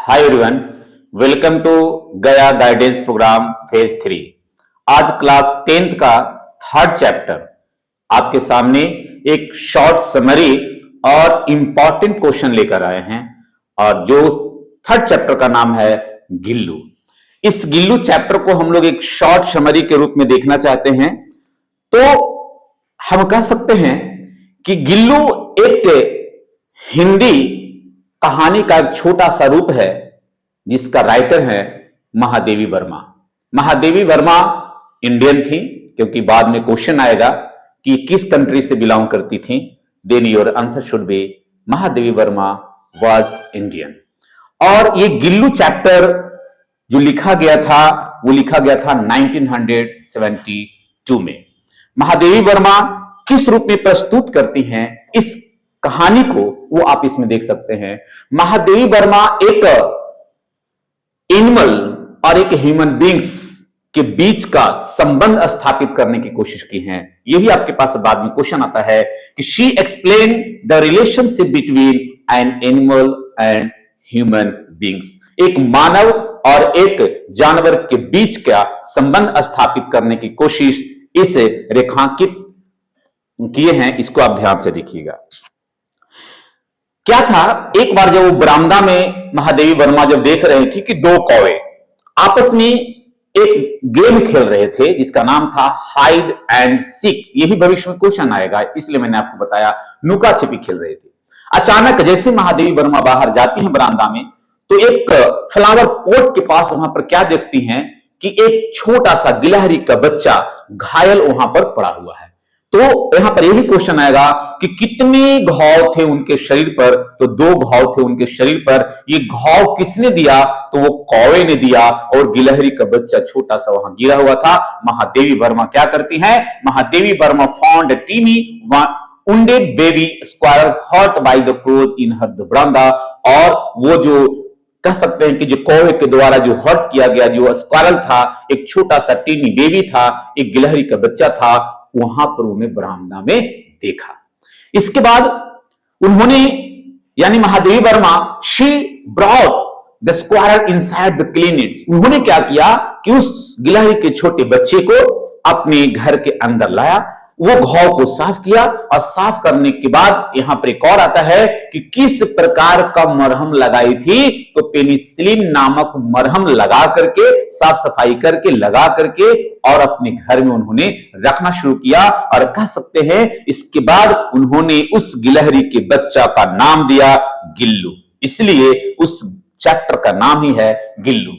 Hi everyone, welcome to गया guidance programme phase 3। आज class 10th का थर्ड चैप्टर आपके सामने एक शॉर्ट समरी और इंपॉर्टेंट क्वेश्चन लेकर आए हैं। और जो थर्ड चैप्टर का नाम है गिल्लू। इस गिल्लू चैप्टर को हम लोग एक शॉर्ट समरी के रूप में देखना चाहते हैं। तो हम कह सकते हैं कि गिल्लू एक हिंदी कहानी का एक छोटा सा रूप है जिसका राइटर है महादेवी वर्मा। महादेवी वर्मा इंडियन थी, क्योंकि बाद में क्वेश्चन आएगा कि किस कंट्री से बिलोंग करती थी। Then your answer should be Mahadevi Verma was Indian. और ये गिल्लू चैप्टर जो लिखा गया था वो लिखा गया था 1972 में। महादेवी वर्मा किस रूप में प्रस्तुत करती हैं इस कहानी को, वो आप इसमें देख सकते हैं। महादेवी वर्मा एक एनिमल और एक ह्यूमन बींग्स के बीच का संबंध स्थापित करने की कोशिश की है। ये भी आपके पास बाद में क्वेश्चन आता है कि she explain the relationship between an animal and human beings. एक मानव और एक जानवर के बीच का संबंध स्थापित करने की कोशिश इस रेखांकित किए हैं। इसको आप ध्यान से देखिएगा। क्या था, एक बार जब वो बरामदा में महादेवी वर्मा जब देख रहे थे कि दो कौवे आपस में एक गेम खेल रहे थे जिसका नाम था हाइड एंड सीक। ये भी भविष्य में क्वेश्चन आएगा, इसलिए मैंने आपको बताया। नुका छिपी खेल रहे थे। अचानक जैसे महादेवी वर्मा बाहर जाती हैं बरामदा में, तो एक फ्लावर पॉट के पास वहां पर क्या देखती हैं कि एक छोटा सा गिलहरी का बच्चा घायल वहां पर पड़ा हुआ है। तो यहां पर यह भी क्वेश्चन आएगा कि कितने घाव थे उनके शरीर पर। तो दो घाव थे उनके शरीर पर। ये घाव किसने दिया? तो वो कौवे ने दिया, और गिलहरी का बच्चा छोटा सा वहां गिरा हुआ था। महादेवी वर्मा क्या करती हैं? Mahadevi Verma found a teeny wounded baby squirrel hurt by the crows in her veranda। और वो जो कह सकते हैं कि जो कौवे के द्वारा जो हर्ट किया गया जो स्क्वायरल था, एक छोटा सा टीनी बेबी था, एक गिलहरी का बच्चा था, वहां पर उन्हें बरामदा में देखा। इसके बाद उन्होंने यानी Mahadevi Verma she brought the squirrel inside the clinics. उन्होंने क्या किया कि उस गिलहरी के छोटे बच्चे को अपने घर के अंदर लाया, वो घाव को साफ किया, और साफ करने के बाद यहां पर एक और आता है कि किस प्रकार का मरहम लगाई थी। तो पेनिसिलिन नामक मरहम लगा करके, साफ सफाई करके, लगा करके, और अपने घर में उन्होंने रखना शुरू किया। और कह सकते हैं इसके बाद उन्होंने उस गिलहरी के बच्चा का नाम दिया गिल्लू। इसलिए उस चैप्टर का नाम ही है Gillu.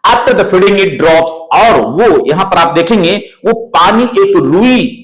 After the feeding it drops, और वो यहां पर आप देखेंगे वो पानी एक रुई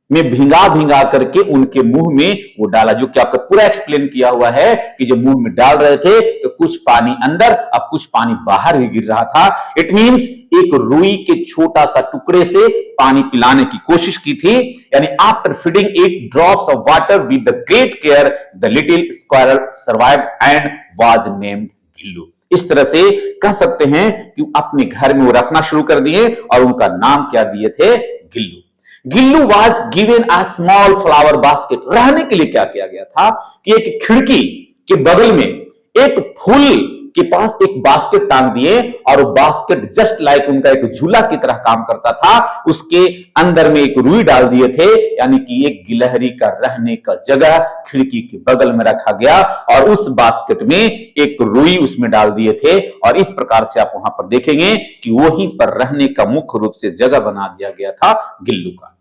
में भिंगा भिंगा करके उनके मुंह में वो डाला, जो कि आपका पूरा एक्सप्लेन किया हुआ है कि जब मुंह में डाल रहे थे तो कुछ पानी अंदर और कुछ पानी बाहर ही गिर रहा था। इट मींस एक रुई के छोटा सा टुकड़े से पानी पिलाने की कोशिश की थी। यानी आफ्टर फीडिंग एक drops of water with the great care the little squirrel survived and was named Gillu. इस तरह से कह सकते हैं कि अपने घर में वो रखना शुरू कर दिए और उनका नाम क्या दिए थे? Gillu. Gillu was given a small flower basket. रहने के लिए क्या किया गया था कि एक खिड़की के बगल में एक फूल के पास एक बास्केट टांग दिए, और वो बास्केट जस्ट लाइक उनका एक झूला की तरह काम करता था। उसके अंदर में एक रुई डाल दिए थे, यानी कि एक गिलहरी का रहने का जगह खिड़की के बगल में रखा गया, और उस बास्केट में एक रुई उसमें डाल दिए थे। और इस प्रकार से आप वहां पर देखेंगे कि वहीं पर रहने का मुख्य रूप से जगह बना दिया गया था गिल्लू का।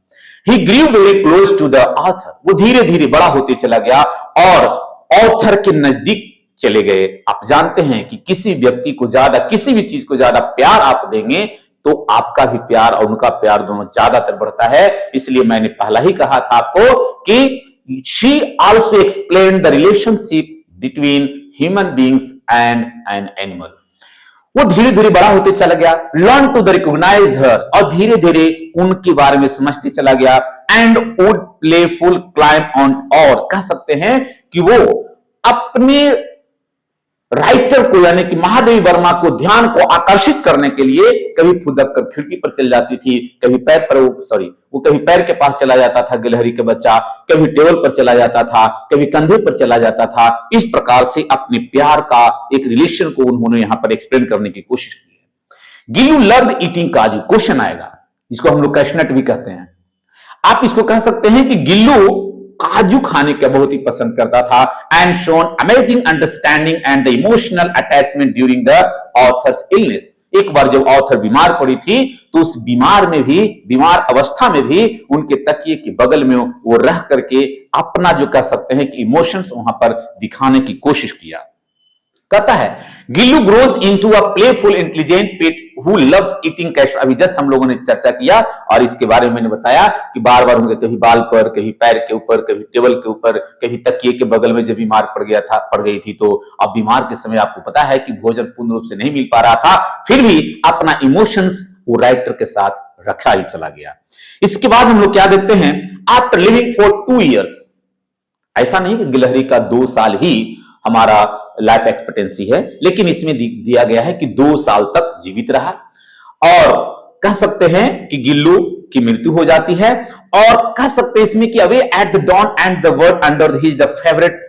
He grew very close to the author। वो धीरे धीरे बड़ा होते चला गया और ऑथर के नजदीक चले गए। आप जानते हैं कि किसी व्यक्ति को ज्यादा, किसी भी चीज को ज्यादा प्यार आप देंगे तो आपका भी प्यार और उनका प्यार दोनों ज्यादातर बढ़ता है। इसलिए मैंने पहला ही कहा था आपको कि she also explained the relationship between human beings and an animal। वो धीरे धीरे बड़ा होते चला गया। लर्न टू द रिकॉग्नाइज हर, और धीरे धीरे उनके बारे में समझते चला गया। And would playful climb on, और कह सकते हैं कि वो अपने राइटर को यानी कि महादेवी वर्मा को ध्यान को आकर्षित करने के लिए कभी फुदक कर खिड़की पर चल जाती थी, कभी पैर पर वो कभी पैर के पास चला जाता था गिलहरी का बच्चा, कभी टेबल पर चला जाता था, कभी कंधे पर चला जाता था। इस प्रकार से अपने प्यार का एक रिलेशन को उन्होंने यहां पर एक्सप्लेन करने की कोशिश की है। गिल्लू लव्ड ईटिंग काजू, क्वेश्चन आएगा, जिसको हम लोग कैशनट भी कहते हैं। आप इसको कह सकते हैं कि गिल्लू काजू खाने का बहुत ही पसंद करता था, and shown amazing understanding and the emotional attachment during the author's illness. एक बार जब ऑथर बीमार पड़ी थी तो उस बीमार अवस्था में भी उनके तकिए के बगल में वो रह करके अपना जो कह सकते हैं कि इमोशंस वहां पर दिखाने की कोशिश किया। कहता है Gillu grows into a playful intelligent pet who loves eating cashew. अभी जस्ट हम लोगों ने चर्चा किया और इसके बारे में मैंने बताया कि बार बार उनके कभी बाल पर, कभी पैर के ऊपर, कभी टेबल के ऊपर, कभी तकिए के बगल में जब बीमार पड़ गई थी तो अब बीमार के समय आपको पता है कि भोजन पूर्ण रूप से नहीं मिल पा रहा था, फिर भी अपना इमोशंस वो राइटर के साथ रखा ही चला गया। इसके बाद हम लोग क्या देखते हैं, आफ्टर लिविंग फॉर 2 years, ऐसा नहीं कि गिलहरी का 2 साल ही हमारा लाइफ एक्सपेक्टेंसी है, लेकिन इसमें दिया गया है कि 2 साल तक जीवित रहा। और कह सकते हैं कि गिल्लू की मृत्यु हो जाती है, और कह सकते हैं इसमें कि away at the dawn and the word under his the favourite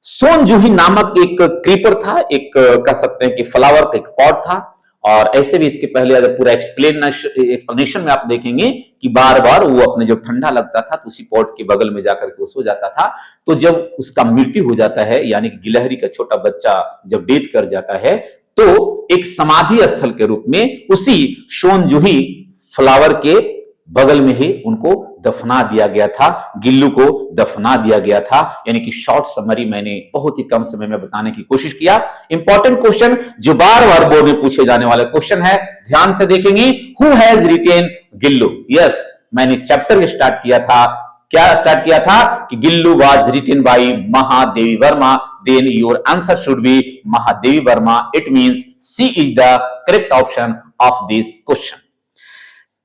सोनजूही नामक एक क्रीपर था, एक कह सकते हैं कि फ्लावर का एक पॉट था। और ऐसे भी इसके पहले अगर पूरा एक्सप्लेनेशन में आप देखेंगे कि बार बार वो अपने जब ठंडा लगता था तो उसी पॉट के बगल में जाकर के सो जाता था। तो जब उसका मृत्यु हो जाता है, यानी कि गिलहरी का छोटा बच्चा जब डेथ कर जाता है, तो एक समाधि स्थल के रूप में उसी सोनजूही फ्लावर के बगल में ही उनको दफना दिया गया था, गिल्लू को दफना दिया गया था। यानी कि शॉर्ट समरी मैंने बहुत ही कम समय में बताने की कोशिश किया। इंपॉर्टेंट क्वेश्चन जो बार बार बोर्ड में पूछे जाने वाला क्वेश्चन है, ध्यान से देखेंगे। Who has written Gillu? Yes, मैंने चैप्टर स्टार्ट किया था, क्या स्टार्ट किया था कि Gillu was written by Mahadevi Verma, then your answer should be Mahadevi Verma. It means C is the correct option of this question.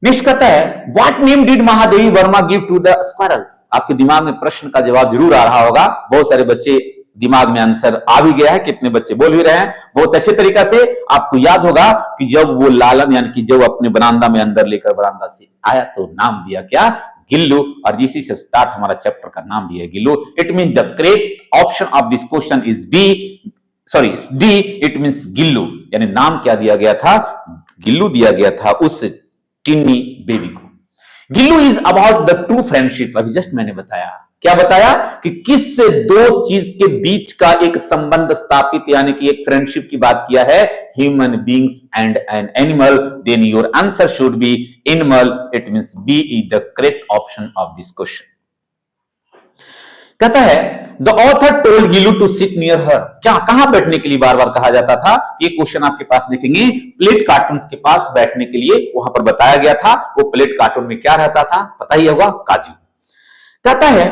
Next कहता है what name did Mahadevi Verma give to the squirrel? आपके दिमाग में प्रश्न का जवाब जरूर आ रहा होगा, बहुत सारे बच्चे दिमाग में आंसर आ भी गया है, कितने बच्चे बोल भी रहे हैं बहुत अच्छे तरीका से। आपको याद होगा कि जब वो लालन यानी कि जब अपने बरामदा में अंदर लेकर बरामदा से आया तो नाम दिया क्या? गिल्लू। और इसी से स्टार्ट हमारा चैप्टर का नाम दिया Gillu. It means the correct option of this question is D, it means Gillu. यानी नाम क्या दिया गया था? गिल्लू दिया गया था उस टिन्नी बेबी को। Gillu is about the true friendship. अभी जस्ट मैंने बताया, क्या बताया कि किस से 2 चीज के बीच का एक संबंध स्थापित, यानी कि एक फ्रेंडशिप की बात किया है, human beings and an animal. Then your answer should be animal. It means B is the correct option of this question. कहता है the author told Gillu to sit near her. क्या कहां बैठने के लिए बार बार कहा जाता था? ये क्वेश्चन आपके पास देखेंगे, प्लेट कार्टून्स के पास बैठने के लिए वहां पर बताया गया था। वो प्लेट कार्टून में क्या रहता था पता ही होगा, काजू। कहता है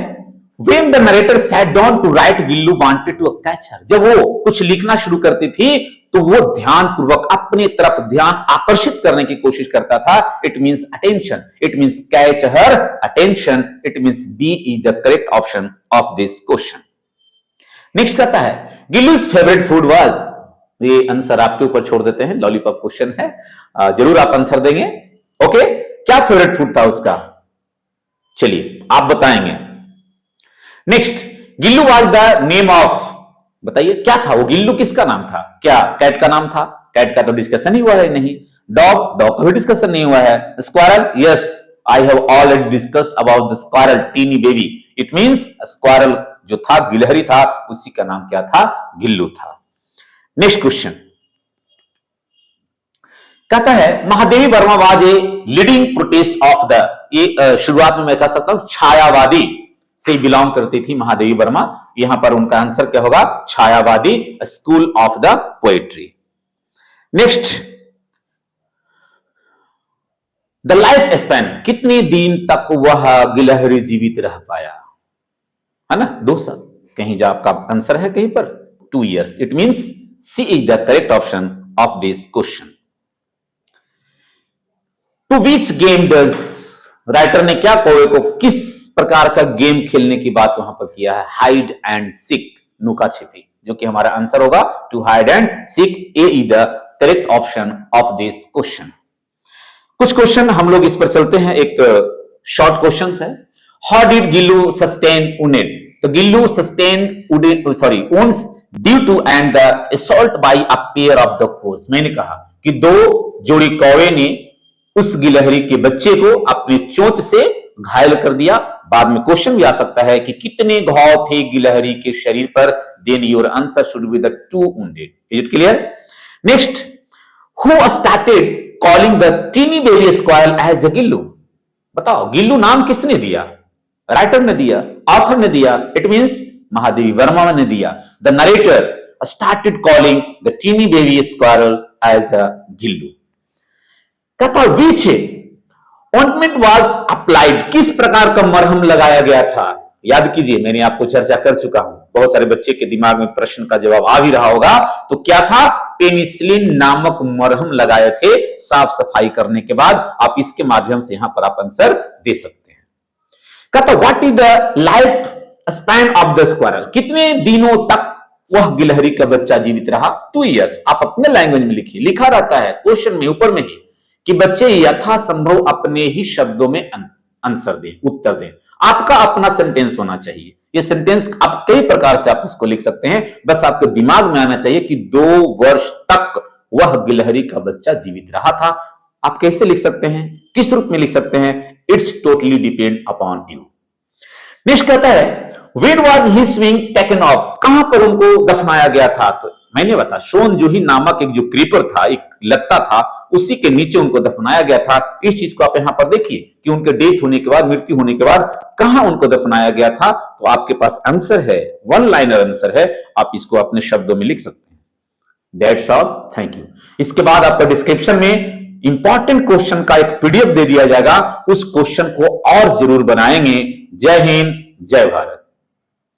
when the narrator sat down to write, Gillu wanted to catch her। जब वो कुछ लिखना शुरू करती थी तो वो ध्यान पूर्वक अपनी तरफ ध्यान आकर्षित करने की कोशिश करता था। It means attention, it means catch her attention. It means B is the correct option of this question. Next कहता है गिल्लू's फेवरेट फूड वाज। ये आंसर आपके ऊपर छोड़ देते हैं, लॉलीपॉप क्वेश्चन है, जरूर आप आंसर देंगे। ओके, क्या फेवरेट फूड था उसका? चलिए आप बताएंगे। Next, Gillu was the name of, बताइए क्या था वो? गिल्लू किसका नाम था? क्या कैट का नाम था? कैट का तो डिस्कशन ही हुआ है नहीं। डॉग का भी डिस्कशन नहीं हुआ है। Squirrel, yes I have already discussed about the squirrel tiny baby. It means squirrel जो था गिलहरी था, उसी का नाम क्या था? गिल्लू था। नेक्स्ट क्वेश्चन कहता है Mahadevi Verma was a leading protest of the, ये शुरुआत में मैं कह सकता हूं छायावादी से बिलोंग करती थी महादेवी वर्मा। यहां पर उनका आंसर क्या होगा? छायावादी, school of the poetry. Next, the life span, कितने दिन तक वह गिलहरी जीवित रह पाया? है ना, 2 साल। कहीं जा आपका आंसर है कहीं पर 2 years। It means C is the correct option of this question. To which game does, writer ने क्या कौवे को किस प्रकार का गेम खेलने की बात वहां पर किया है? हाइड एंड सीक, नुका छिपी। जो कि हमारा आंसर होगा to hide and seek. A is the correct option of this question. कुछ क्वेश्चन हम लोग इस पर चलते हैं, एक शॉर्ट क्वेश्चन है। How did Gillu sustain wounded? तो Gillu sustain wounds due to and the assault by a pair of the crows. मैंने कहा कि दो जोड़ी कौवे ने उस गिलहरी के बच्चे को अपने चोंच से घायल कर दिया। बाद में क्वेश्चन भी आ सकता है कि कितने घाव थे गिलहरी के शरीर पर। Then your answer should be the 2 wounded। Is it clear? Next, who started calling the tiny baby squirrel as a Gillu? बताओ, गिल्लू नाम किसने दिया? राइटर ने दिया, ऑथर ने दिया, इट मींस महादेवी वर्मा ने दिया। The narrator started calling the tiny baby squirrel as a Gillu. कहता विच ऑइंटमेंट वाज अप्लाइड? किस प्रकार का मरहम लगाया गया था? याद कीजिए, मैंने आपको चर्चा कर चुका हूं, बहुत सारे बच्चे के दिमाग में प्रश्न का जवाब आ भी रहा होगा। तो क्या था? पेनिसिलिन नामक मरहम लगाए थे। साफ सफाई करने के बाद आप इसके माध्यम से यहां पर आप आंसर दे सकते हैं। कहता what is the life span of the squirrel? कितने दिनों तक वह गिलहरी का बच्चा जीवित रहा? 2 years। आप अपने लैंग्वेज में लिखिए, लिखा रहता है क्वेश्चन में ऊपर में ही कि बच्चे यथासंभव अपने ही शब्दों में आंसर दें, उत्तर दें। आपका अपना सेंटेंस होना चाहिए। ये सेंटेंस आप कई प्रकार से आप इसको लिख सकते हैं, बस आपके दिमाग में आना चाहिए कि 2 वर्ष तक वह गिलहरी का बच्चा जीवित रहा था। आप कैसे लिख सकते हैं, किस रूप में लिख सकते हैं? It's totally depend upon you. Next कहता है when was his swing taken of? कहां पर उनको दफनाया गया था? तो मैंने बताया शोन जूही नामक एक जो क्रीपर था, एक लत्ता था, उसी के नीचे उनको दफनाया गया था। इस चीज को आप यहां पर देखिए कि उनके डेथ होने के बाद, मृत्यु होने के बाद कहां उनको दफनाया गया था। तो आपके पास आंसर है, 1 लाइनर आंसर है, आप इसको अपने शब्दों में लिख सकते हैं। That's all, thank you. इसके बाद आपका डिस्क्रिप्शन में इंपॉर्टेंट क्वेश्चन का एक पीडीएफ दे दिया जाएगा, उस क्वेश्चन को और जरूर बनाएंगे। जय हिंद, जय भारत।